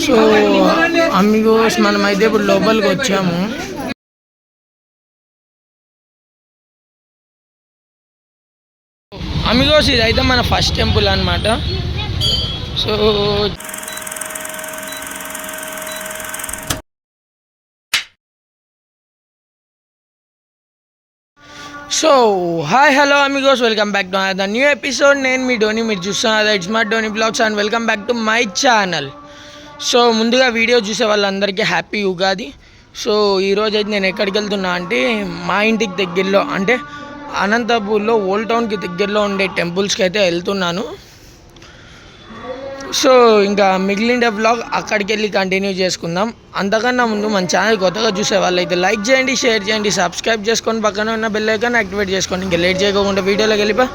So Amigos మనమైతే ఇప్పుడు లోపలికి వచ్చాము. అమిగోస్ ఇదైతే మన ఫస్ట్ టెంపుల్ అనమాట. So so hi hello amigos, welcome back to the new episode. నేను మీ డోని, మీరు చూస్తున్నారు it's my Doni blogs and welcome back to my channel. So ముందుగా వీడియో చూసే వాళ్ళందరికీ హ్యాపీ ఉగాది. సో ఈరోజు అయితే నేను ఎక్కడికి వెళ్తున్నా అంటే మా ఇంటికి దగ్గరలో అంటే అనంతపూర్లో ఓల్డ్ టౌన్కి దగ్గరలో ఉండే టెంపుల్స్కి అయితే వెళ్తున్నాను. సో ఇంకా మిగిలిన వ్లాగ్ అక్కడికి వెళ్ళి కంటిన్యూ చేసుకుందాం. అంతకన్నా ముందు మన ఛానల్ కొత్తగా చూసే వాళ్ళు అయితే లైక్ చేయండి, షేర్ చేయండి, సబ్స్క్రైబ్ చేసుకొని పక్కన ఉన్న బెల్ ఐకాన్ యాక్టివేట్ చేసుకోండి. ఇంకా లేట్ చేయకుండా వీడియోలోకి వెళ్ళిపో.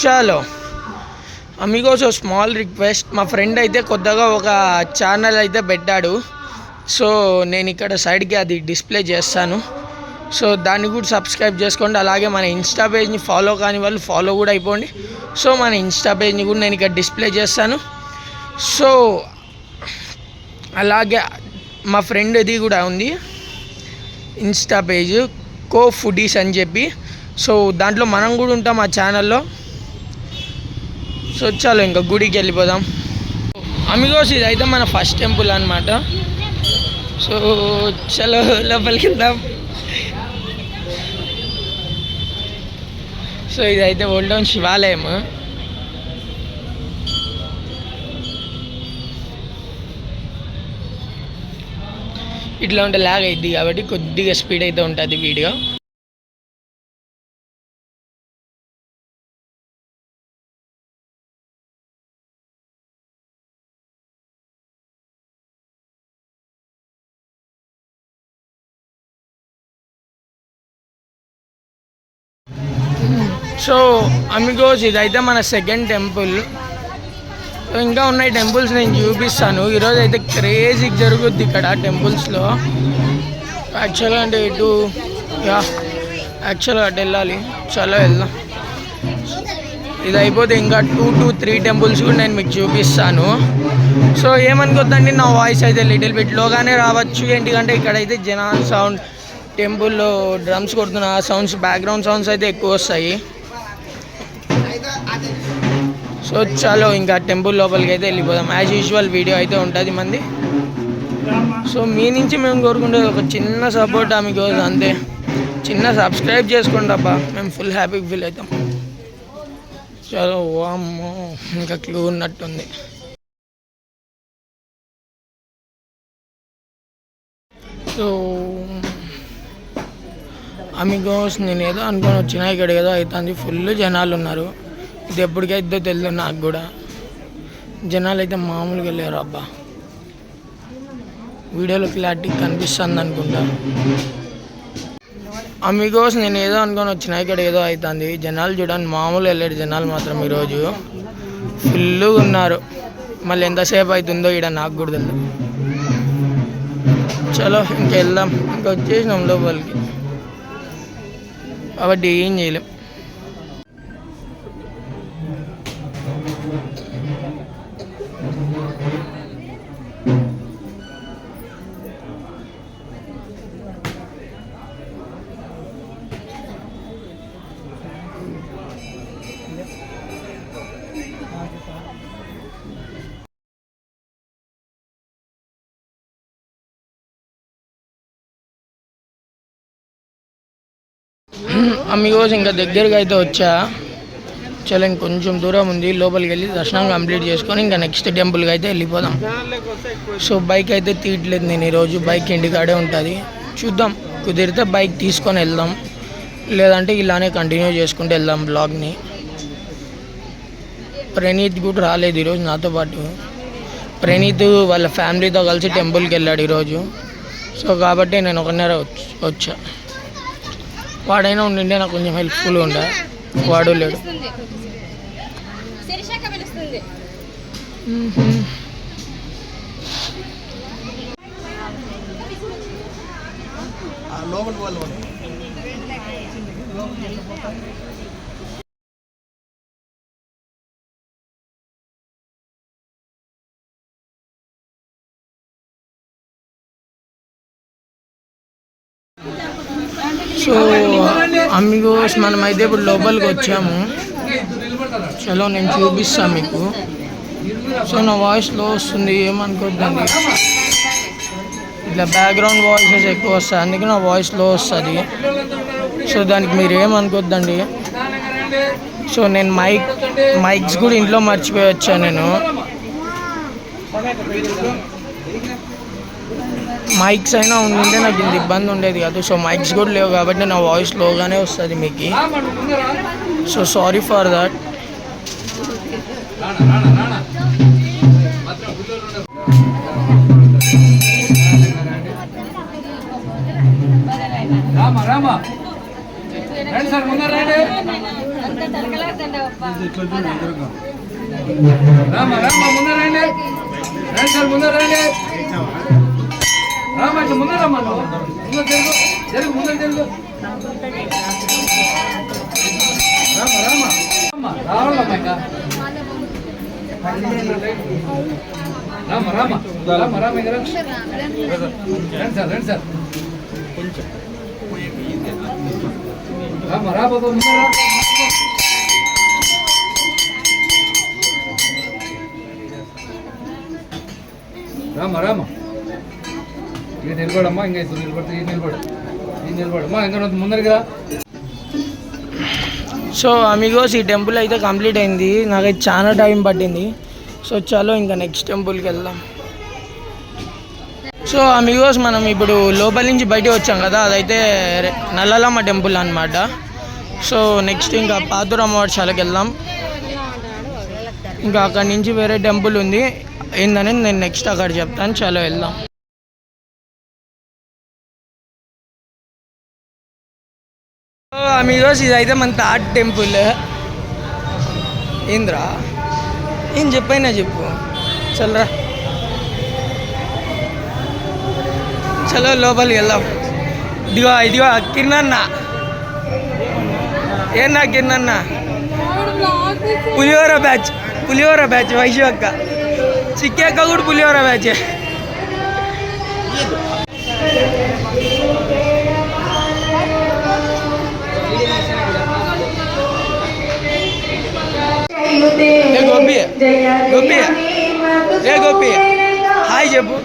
చాలో అమిగోస్ స్మాల్ రిక్వెస్ట్, మా ఫ్రెండ్ అయితే కొత్తగా ఒక ఛానల్ అయితే పెట్టాడు. సో నేను ఇక్కడ సైడ్కి అది డిస్ప్లే చేస్తాను. సో దాన్ని కూడా సబ్స్క్రైబ్ చేసుకోండి. అలాగే మన ఇన్స్టా పేజ్ని ఫాలో కాని వాళ్ళు ఫాలో కూడా అయిపోండి. సో మన ఇన్స్టా పేజ్ని కూడా నేను ఇక్కడ డిస్ప్లే చేస్తాను. సో అలాగే మా ఫ్రెండ్ది కూడా ఉంది ఇన్స్టా పేజ్, కో ఫుడీస్ అని చెప్పి. సో దాంట్లో మనం కూడా ఉంటాం ఆ ఛానల్లో. సో చాలు ఇంకా గుడికి వెళ్ళిపోదాం. అమిగోస్ ఇదైతే మన ఫస్ట్ టెంపుల్ అనమాట. సో చలో లోపలికి వెళ్దాం. సో ఇదైతే ఓల్డ్ టౌన్ శివాలయం. ఇట్లా ఉంటే లాగ్ అవుతుంది కాబట్టి కొద్దిగా స్పీడ్ అయితే ఉంటుంది వీడియో. సో అమిగోస్ ఇదైతే మన సెకండ్ టెంపుల్. ఇంకా ఉన్నాయి టెంపుల్స్, నేను చూపిస్తాను. ఈరోజు అయితే క్రేజీ జరుగుద్ది ఇక్కడ టెంపుల్స్లో. యాక్చువల్గా అంటే ఇటు యాక్చువల్గా అటు వెళ్ళాలి. చాలా వెళ్దాం. ఇది అయిపోతే ఇంకా 2 to 3 టెంపుల్స్ కూడా నేను మీకు చూపిస్తాను. సో ఏమనుకోద్దండి, నా వాయిస్ అయితే లిటిల్ బిట్ లోగానే రావచ్చు. ఎందుకంటే ఇక్కడైతే జనాల సౌండ్, టెంపుల్లో డ్రమ్స్ కొడుతున్న సౌండ్స్, బ్యాక్గ్రౌండ్ సౌండ్స్ అయితే ఎక్కువ వస్తాయి. సో చాలో ఇంకా టెంపుల్ లోపలికి అయితే వెళ్ళిపోదాం. యాజ్ యూజువల్ వీడియో అయితే ఉంటుంది మంది. సో మీ నుంచి మేము కోరుకుంటే ఒక చిన్న సపోర్ట్ మీకు అంతే. చిన్న సబ్స్క్రైబ్ చేసుకోండి అబ్బా, మేము ఫుల్ హ్యాపీ ఫీల్ అవుతాం. చలో వామ్మో, ఇంకా క్లూ ఉన్నట్టుంది. సో అమిగోస్ నేను ఏదో అనుకొని వచ్చినా, ఇక్కడ ఏదో అవుతుంది. ఫుల్ జనాలు ఉన్నారు. ఇది ఎప్పటికైతే తెలియదు నాకు కూడా. జనాలు అయితే మామూలుగా లేరు అబ్బా. వీడియోలో క్లారిటీ కనిపిస్తుంది అనుకుంటా. అమిగోస్ నేను ఏదో అనుకొని వచ్చినా, ఇక్కడ ఏదో అవుతుంది. జనాలు చూడండి, మామూలు వెళ్ళారు జనాలు మాత్రం ఈరోజు ఫుల్గా ఉన్నారు. మళ్ళీ ఎంతసేపు అవుతుందో ఇక్కడ నాకు కూడా తెలియదు. చలో ఇంకెళ్దాం. ఇంకా వచ్చేసినాం లోపలికి కాబట్టి ఏం చేయలేం. అమిగోస్ ఇంకా దగ్గరగా అయితే వచ్చా. చాలా ఇంకొంచెం దూరం ఉంది. లోపలికి వెళ్ళి దర్శనం కంప్లీట్ చేసుకొని ఇంకా నెక్స్ట్ టెంపుల్కి అయితే వెళ్ళిపోదాం. సో బైక్ అయితే తీయట్లేదు నేను ఈరోజు. బైక్ ఇంటికాడే ఉంటుంది. చూద్దాం, కుదిరితే బైక్ తీసుకొని వెళ్దాం, లేదంటే ఇలానే కంటిన్యూ చేసుకుంటూ వెళ్దాం బ్లాగ్ని. ప్రణీత్ కూడా రాలేదు ఈరోజు నాతో పాటు. ప్రణీత్ వాళ్ళ ఫ్యామిలీతో కలిసి టెంపుల్కి వెళ్ళాడు ఈరోజు. సో కాబట్టి నేను ఒకన్నర వచ్చా. వాడైనా ఉండిండే నాకు కొంచెం హెల్ప్ఫుల్గా ఉండే. వాడు లేడు. సో అమిగోస్ మనమైతే ఇప్పుడు లోపలికి వచ్చాము. చలో నేను చూపిస్తాను మీకు. సో నా వాయిస్ లో వస్తుంది, ఏమనుకోద్దండి. ఇట్లా బ్యాక్గ్రౌండ్ వాయిసెస్ ఎక్కువ వస్తాయి, అందుకే నా వాయిస్ లో వస్తుంది. సో దానికి మీరు ఏమనుకోద్దండి. సో నేను మైక్స్ కూడా ఇంట్లో మర్చిపోయి వచ్చాను. నేను మైక్స్ అయినా ఉండింటే నాకు ఇంత ఇబ్బంది ఉండేది కాదు. సో మైక్స్ కూడా లేవు కాబట్టి నా వాయిస్ లోగానే వస్తుంది మీకు. So sorry for that. Rama ఇక నిలబడమ్మా, ఇంకా ఇద్దరు నిలబడితే ఈ నిలబడమ్మా, ఇంకా ముందరికి రా. సో అమిగోస్ ఈ టెంపుల్ అయితే కంప్లీట్ అయింది. నాకైతే చాలా టైం పట్టింది. సో చలో ఇంకా నెక్స్ట్ టెంపుల్కి వెళ్దాం. సో అమిగోస్ మనం ఇప్పుడు లోపల నుంచి బయటకు వచ్చాం కదా, అదైతే నల్లలమ్మ టెంపుల్ అన్నమాట. సో నెక్స్ట్ ఇంకా పాతూరు అమ్మవారి శాలకి వెళ్దాం. ఇంకా అక్కడి నుంచి వేరే టెంపుల్ ఉంది, ఏందని నేను నెక్స్ట్ అక్కడ చెప్తాను. చలో వెళ్దాం. సో అమిగోస్ ఇదైతే మన థర్డ్ టెంపుల్. ఏంద్రా ఏం చెప్పైనా చెప్పు. చల్లరా, చలో లోపలికి వెళ్దాం. ఇదిగో కిరణన్న. ఏనా కిరణన్న? పులిహోర బ్యాచ్ వైషు అక్క, చిక్కి అక్క కూడా పులిహోర బ్యాచ్. గోపి హాయ్ చెప్పు.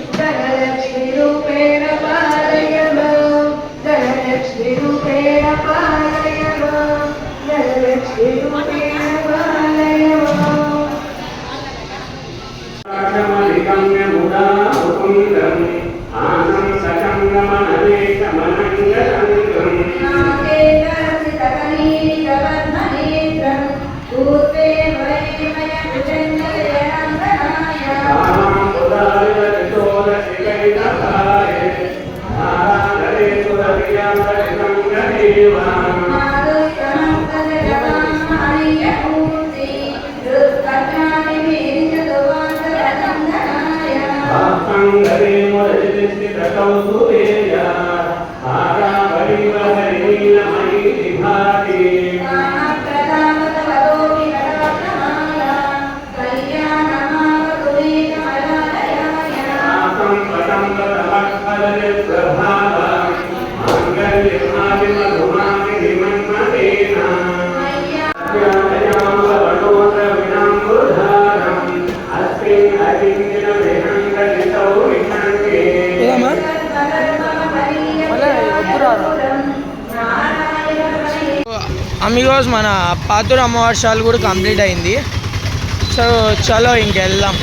అమిగోస్ మన పాతూరు అమ్మవారి శాల కూడా కంప్లీట్ అయింది. సో చలో ఇంకెళ్దాం.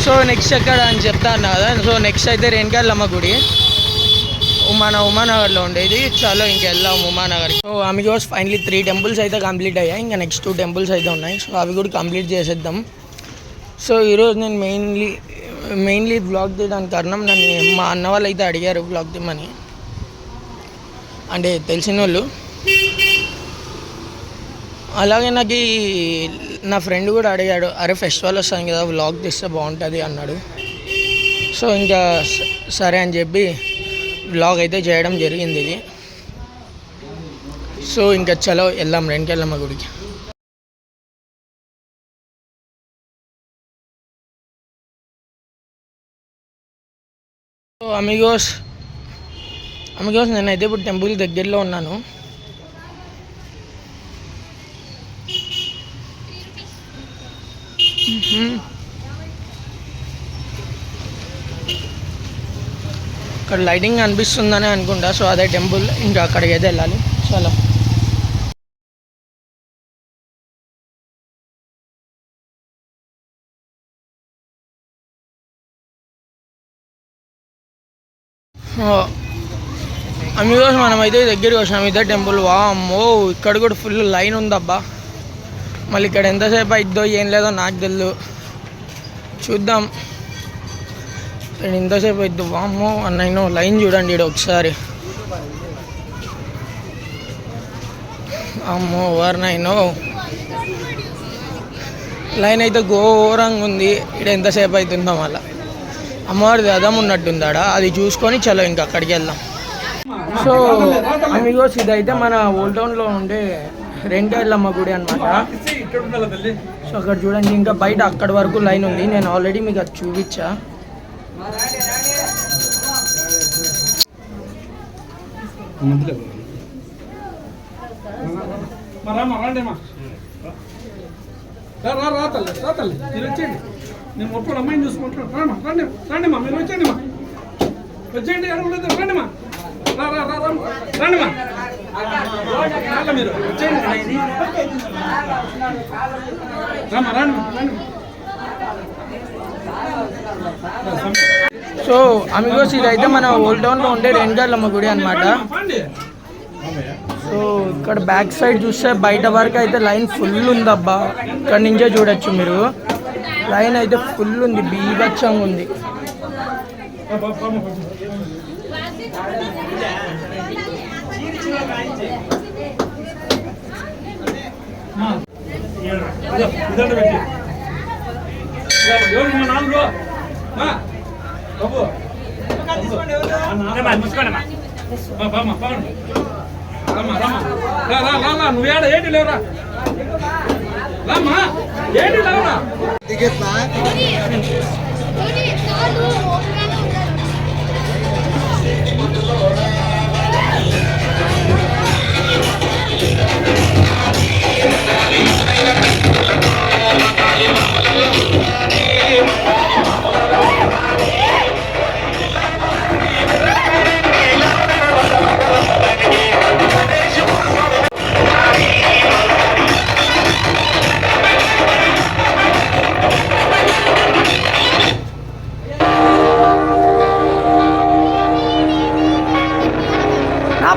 సో నెక్స్ట్ ఎక్కడ అని చెప్తాను కదా. సో నెక్స్ట్ అయితే రేణుకాయలమ్మ గుడి మన ఉమానగర్లో ఉండేది. చలో ఇంకెళ్దాం ఉమానగర్కి. సో అమిగోస్ ఫైనలీ 3 టెంపుల్స్ అయితే కంప్లీట్ అయ్యాయి. ఇంకా నెక్స్ట్ 2 టెంపుల్స్ అయితే ఉన్నాయి. సో అవి కూడా కంప్లీట్ చేసేద్దాం. సో ఈరోజు నేను మెయిన్లీ బ్లాగ్ తీయడానికి కారణం, నన్ను మా అన్న వాళ్ళు అయితే అడిగారు బ్లాగ్ తీయమని, అంటే తెలిసిన వాళ్ళు. అలాగే నాకు నా ఫ్రెండ్ కూడా అడిగాడు, అరే ఫెస్టివల్ వస్తాను కదా వ్లాగ్ తీస్తే బాగుంటుంది అన్నాడు. సో ఇంకా సరే అని చెప్పి వ్లాగ్ అయితే చేయడం జరిగింది ఇది. సో ఇంకా చలో వెళ్దాం రేణుకాయలమ్మ గుడికి. సో అమిగోస్ అందుకోసం నేనైతే ఇప్పుడు టెంపుల్ దగ్గరలో ఉన్నాను. ఇక్కడ లైటింగ్ అనిపిస్తుందని అనుకుంటా. సో అదే టెంపుల్, ఇంకా అక్కడికి అయితే వెళ్ళాలి. చాలా అందుకోసం మనమైతే దగ్గరికి వచ్చాం ఇదే టెంపుల్. వామ్మో, ఇక్కడ కూడా ఫుల్ లైన్ ఉందబ్బా. మళ్ళీ ఇక్కడ ఎంతసేపు అయిద్దో ఏం లేదో నాకు తెలియదు, చూద్దాం. ఇక్కడ ఎంతసేపు అయిద్దో. వామ్మో అన్నయ్యనో లైన్ చూడండి ఇక్కడ ఒకసారి. అమ్మో వారినైనో లైన్ అయితే ఘోరంగా ఉంది. ఇక్కడ ఎంతసేపు అవుతుందో. మళ్ళీ అమ్మవారిది అదం ఉన్నట్టుందాడా, అది చూసుకొని చలో ఇంకా అక్కడికి వెళ్దాం. సో అమిగోస్ ఇదైతే మన ఓల్డ్ టౌన్లో ఉండే రెంటెల్లమ్మ గుడి అనమాట. సో అక్కడ చూడండి, ఇంకా బయట అక్కడి వరకు లైన్ ఉంది. నేను ఆల్రెడీ మీకు అది చూపించా. నేను మొత్తం అమ్మాయిని చూసుకుంటున్నాను. రండి మా, మీరు వచ్చేయండి మా, వచ్చేయండి. అడగలేదు, రండి మా, రండి మా, మీరు వచ్చేయండి. రండి. సో అమిగోస్ ఇదైతే మన ఓల్డ్ టౌన్లో ఉండే రెంటెల్లమ్మ గుడి అనమాట. సో ఇక్కడ బ్యాక్ సైడ్ చూస్తే బయట వరకు అయితే లైన్ ఫుల్ ఉందబ్బా. ఇక్కడ నుంచే చూడొచ్చు మీరు, లైన్ అయితే ఫుల్ ఉంది, బీభత్సంగా ఉంది. నువ్వేడ ఏంటి లేవురా, రామ్మా ఏంటి లేవురా.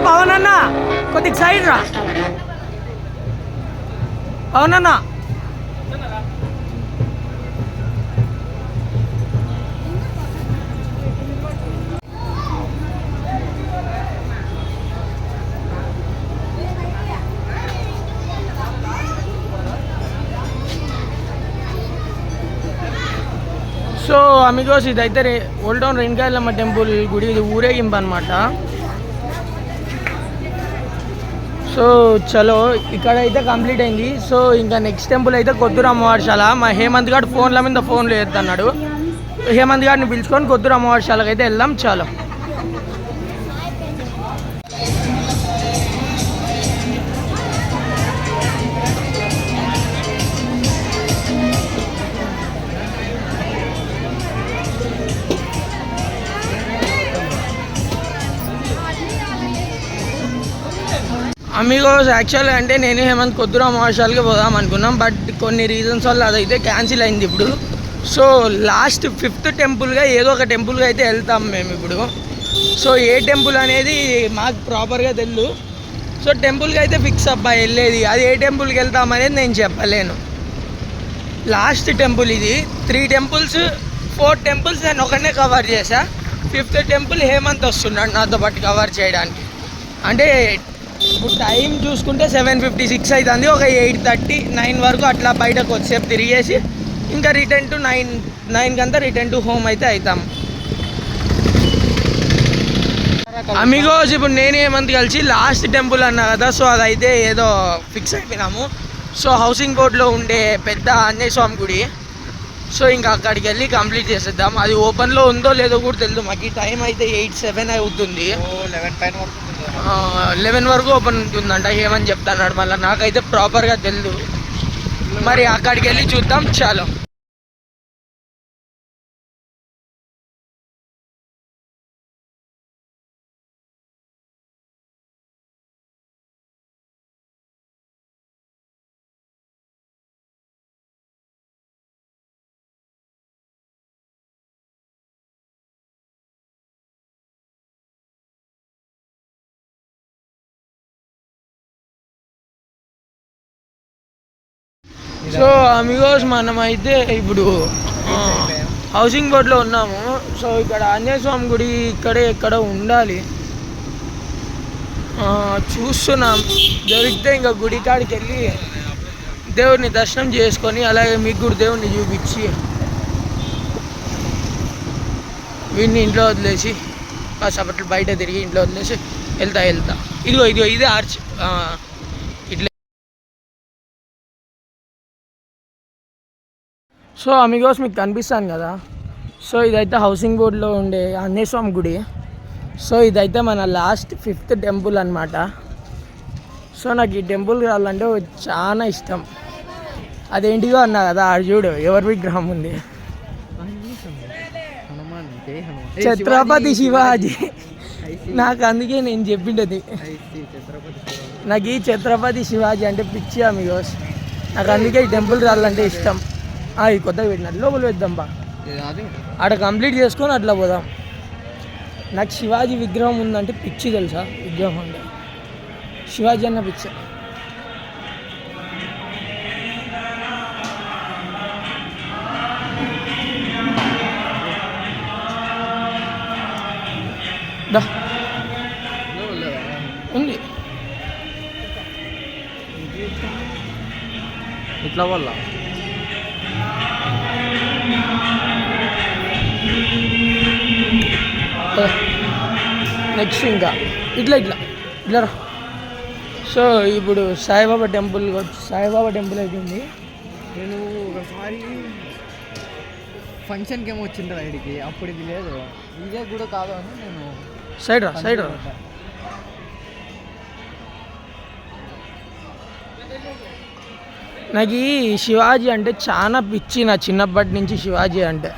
పవన్ అన్న కొద్దిగా సైడ్ రా. పవన్ అన్న సో అమిగోస్ ఇదైతే ఓల్డ్ టౌన్ రేణుకాయలమ్మ టెంపుల్ గుడి, ఇది ఊరేగింపు అనమాట. సో చలో ఇక్కడైతే కంప్లీట్ అయింది. సో ఇంకా నెక్స్ట్ టెంపుల్ అయితే కొత్తూరు అమ్మవారిశాల. మా హేమంత్ గారు ఫోన్ల మీద ఫోన్లు చేస్తున్నాడు. హేమంత్ గారిని పిలుచుకొని కొత్తూరు అమ్మవారిశాలకు అయితే వెళ్దాం. చాలు. అమిగోస్ యాక్చువల్గా అంటే నేను హేమంత్ కొత్తూరు అమావాస్యలకి పోదాం అనుకున్నాం, బట్ కొన్ని రీజన్స్ వల్ల అదైతే క్యాన్సిల్ అయింది ఇప్పుడు. సో లాస్ట్ 5th టెంపుల్గా ఏదో ఒక టెంపుల్గా అయితే వెళ్తాం మేము ఇప్పుడు. సో ఏ టెంపుల్ అనేది మాకు ప్రాపర్గా తెలియదు. సో టెంపుల్కి అయితే ఫిక్స్ అబ్బా వెళ్ళేది. అది ఏ టెంపుల్కి వెళ్తాం అనేది నేను చెప్పలేను. లాస్ట్ టెంపుల్ ఇది. 3 టెంపుల్స్ 4 టెంపుల్స్ నేను ఒకనే కవర్ చేశా. 5th టెంపుల్ హేమంత్ వస్తున్నాడు నాతో పాటు కవర్ చేయడానికి. అంటే ఇప్పుడు టైం చూసుకుంటే 7:56 అవుతుంది. ఒక 8:30 9 వరకు అట్లా బయటకు వచ్చేపు తిరిగేసి ఇంకా రిటర్న్ టు 9 కంతా రిటర్న్ టు హోమ్ అయితే అవుతాం. అమిగోస్ ఇప్పుడు నేను హేమంత్ కలిసి లాస్ట్ టెంపుల్ అన్నా కదా, సో అదైతే ఏదో ఫిక్స్ అయిపోయినాము. సో హౌసింగ్ బోర్డ్లో ఉండే పెద్ద ఆంజనేయ స్వామి గుడి. సో ఇంకా అక్కడికి వెళ్ళి కంప్లీట్ చేసేద్దాం. అది ఓపెన్లో ఉందో లేదో కూడా తెలియదు మాకు. ఈ టైం అయితే 8-7 అవుతుంది. 11 వరకు ఓపెన్ ఉంటుందంట ఏమని చెప్తాన్నాడు మళ్ళీ. నాకైతే ప్రాపర్గా తెలియదు. మరి అక్కడికి వెళ్ళి చూద్దాం. చాలు. సో అమిగోస్ మనమైతే ఇప్పుడు హౌసింగ్ బోర్డ్లో ఉన్నాము. సో ఇక్కడ ఆంజనేయ స్వామి గుడి ఇక్కడే ఎక్కడ ఉండాలి చూస్తున్నాం. దొరికితే ఇంకా గుడి కాడికి వెళ్ళి దేవుడిని దర్శనం చేసుకొని అలాగే మీకు కూడా దేవుడిని చూపించి వీడిని ఇంట్లో వదిలేసి కాసేపట్లు బయట తిరిగి ఇంట్లో వదిలేసి వెళ్తా. ఇదిగో ఇదే ఆర్చ్ ఇట్లా. సో అమిగోస్ మీకు కనిపిస్తాను కదా. సో ఇదైతే హౌసింగ్ బోర్డ్లో ఉండే ఆంజనేయ స్వామి గుడి. సో ఇదైతే మన లాస్ట్ 5th టెంపుల్ అనమాట. సో నాకు ఈ టెంపుల్ కావాలంటే చాలా ఇష్టం. అదేంటిదో అన్నా కదా, చూడు ఎవరి విగ్రహం ఉంది. ఛత్రపతి శివాజీ. నాకు అందుకే నేను చెప్పిండేది, నాకు ఈ ఛత్రపతి శివాజీ అంటే పిచ్చి అమిగోస్. నాకు అందుకే ఈ టెంపుల్ రావాలంటే ఇష్టం. ఈ కొత్తగా పెట్టినట్టు లోపల వేద్దాం బా. అక్కడ కంప్లీట్ చేసుకొని అట్లా పోదాం. నాకు శివాజీ విగ్రహం ఉందంటే పిచ్చి తెలుసా. విగ్రహం అంటే శివాజీ అన్న పిచ్చి. దా ఉంది ఇట్లా వల్ల. నెక్స్ట్ ఇంకా ఇట్లా రా. సో ఇప్పుడు సాయిబాబా టెంపుల్ అయిపోయింది. నేను ఒకసారి ఫంక్షన్కి ఏమో వచ్చింది రైడ్కి, అప్పుడు ఇది లేదు. ఇదే కూడా కాదు అని నేను సైడ్ రా. నాకు ఈ శివాజీ అంటే చాలా పిచ్చి. నా చిన్నప్పటి నుంచి శివాజీ అంటే.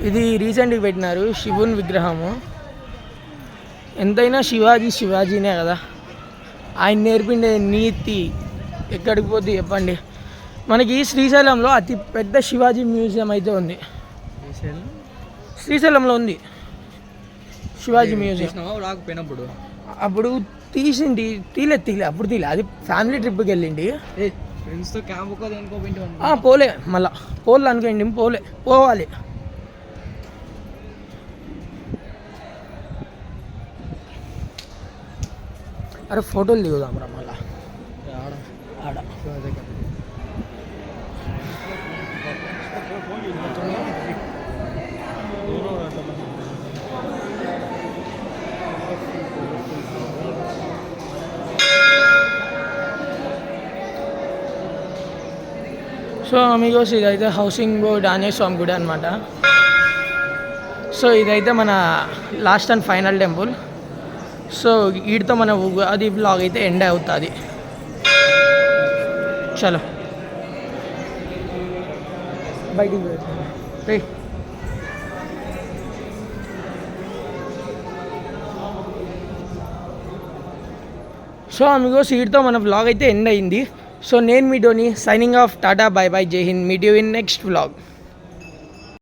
ఇది రీసెంట్గా పెట్టినారు శివుని విగ్రహము. ఎంతైనా శివాజీనే కదా. ఆయన నేర్పిండే నీతి ఎక్కడికి పోతే చెప్పండి. మనకి శ్రీశైలంలో అతి పెద్ద శివాజీ మ్యూజియం అయితే ఉంది. శ్రీశైలంలో ఉంది శివాజీ మ్యూజియం. రాకపోయినప్పుడు అప్పుడు తీలే అప్పుడు అది ఫ్యామిలీ ట్రిప్కి వెళ్ళిండి. ఫ్రెండ్స్తో క్యాంప్ పోలే మళ్ళా అనుకోండి పోవాలి. అరే ఫోటోలు దిగుదాం రా మళ్ళా ఆడ. సో అమిగోస్ ఇదైతే హౌసింగ్ బోర్డ్ ఆంజనేయ స్వామి గుడి అనమాట. సో ఇదైతే మన last and final temple. So వీటితో మన ఉగాది బ్లాగ్ అయితే ఎండ్ అవుతుంది. చలో బయటికి. సో అమిగోస్ వీటితో మన బ్లాగ్ అయితే ఎండ్ అయింది. సో నేను మీ Doni signing off. Tata bye bye, జై హింద్. Meet you in next vlog.